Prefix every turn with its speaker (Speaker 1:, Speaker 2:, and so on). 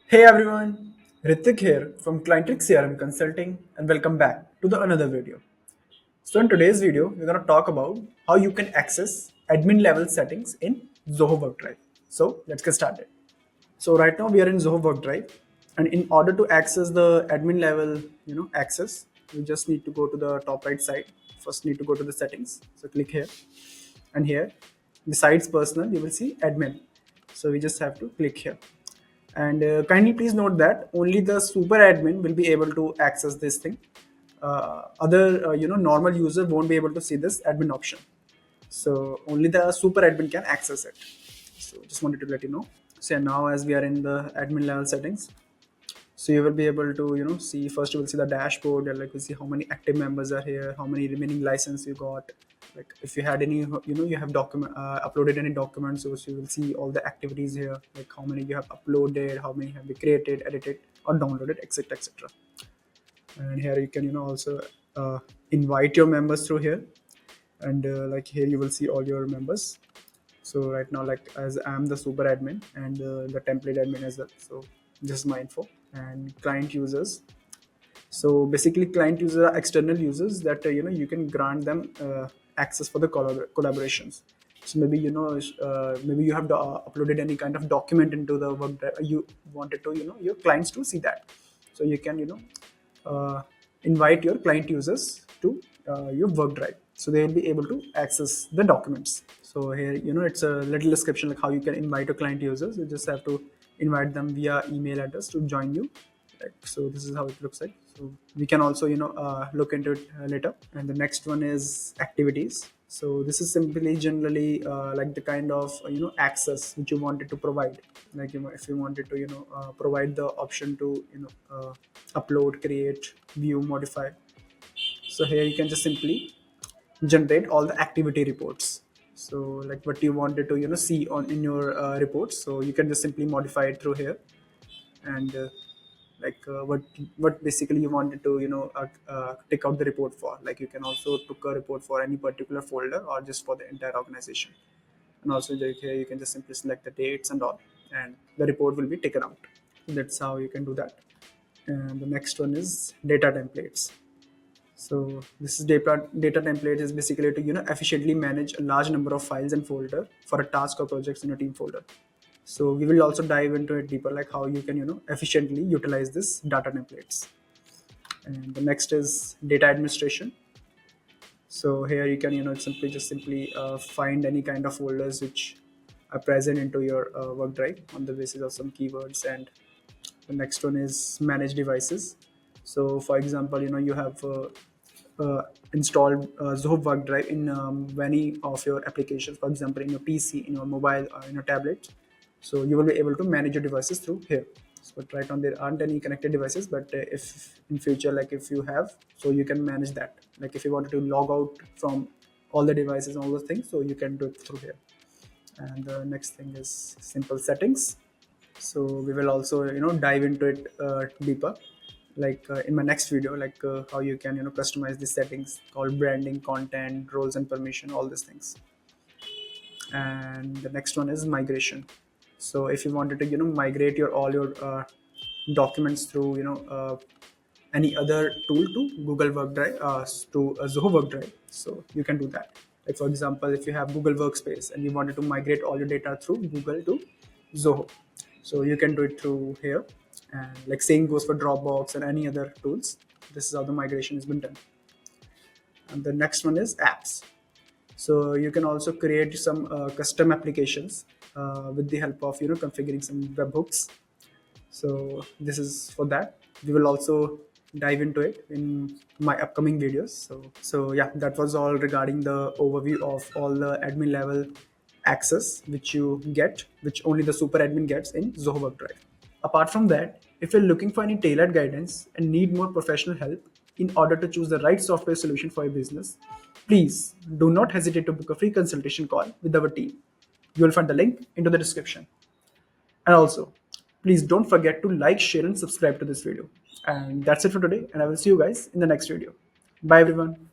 Speaker 1: Hey everyone, Ritik here from Clientric CRM Consulting and welcome back to the another video. So in today's video, we're going to talk about how you can access admin level settings in Zoho Workdrive. So let's get started. So right now we are in Zoho Workdrive, and in order to access the admin level, access, you just need to go to the top right side. First need to go to the settings. So click here, and here besides personal, you will see admin. So we just have to click here. And kindly please note that only the super admin will be able to access this thing. Other normal user won't be able to see this admin option. So only the super admin can access it. So just wanted to let you know. So now as we are in the admin level settings, so you will be able to see, first you will see the dashboard, and like you see how many active members are here, how many remaining license you got, like if you had any you have document uploaded any documents, so you will see all the activities here, like how many you have uploaded, how many have been created, edited or downloaded, etc, etc. And here you can also invite your members through here. And like here you will see all your members. So right now, like as I'm the super admin and the template admin as well, so this is my info. And client users, so basically client users are external users that you can grant them access for the collaborations. So maybe maybe you have uploaded any kind of document into the work drive, you wanted to your clients to see that. So you can uh, invite your client users to your work drive, so they will be able to access the documents. So here it's a little description like how you can invite your client users. You just have to invite them via email address to join you. Like, so this is how it looks like. So we can also look into it later. And the next one is activities. So this is simply generally like the kind of access which you wanted to provide. Like if you wanted to provide the option to upload, create, view, modify. So here you can just simply generate all the activity reports. So like what you wanted to see on in your reports, so you can just simply modify it through here. And like what basically you wanted to take out the report for, like you can also took a report for any particular folder or just for the entire organization. And also like here you can just simply select the dates and all, and the report will be taken out. That's how you can do that. And the next one is data templates. So this is data template is basically to efficiently manage a large number of files and folder for a task or projects in a team folder. So we will also dive into it deeper, like how you can efficiently utilize this data templates. And the next is data administration. So here you can simply find any kind of folders which are present into your work drive on the basis of some keywords. And the next one is manage devices. So for example, you have installed Zoho Workdrive in many of your applications, for example in your PC, in your mobile, or in your tablet. So you will be able to manage your devices through here. So but right now there aren't any connected devices, but if in future, like if you have, so you can manage that. Like if you wanted to log out from all the devices and all those things, so you can do it through here. And the next thing is simple settings. So we will also dive into it deeper, like in my next video, like how you can customize the settings called branding, content, roles and permission, all these things. And the next one is migration. So if you wanted to migrate your all your documents through any other tool to Google Workdrive, to Zoho Workdrive, so you can do that. Like for example, if you have Google Workspace and you wanted to migrate all your data through Google to Zoho, so you can do it through here. And like same goes for Dropbox and any other tools. This is how the migration has been done. And the next one is apps. So you can also create some custom applications with the help of configuring some webhooks. So this is for that. We will also dive into it in my upcoming videos. So yeah, that was all regarding the overview of all the admin level access which you get, which only the super admin gets in Zoho Workdrive. Apart from that, if you're looking for any tailored guidance and need more professional help in order to choose the right software solution for your business, please do not hesitate to book a free consultation call with our team. You will find the link into the description. And also, please don't forget to like, share, and subscribe to this video. And that's it for today. And I will see you guys in the next video. Bye, everyone.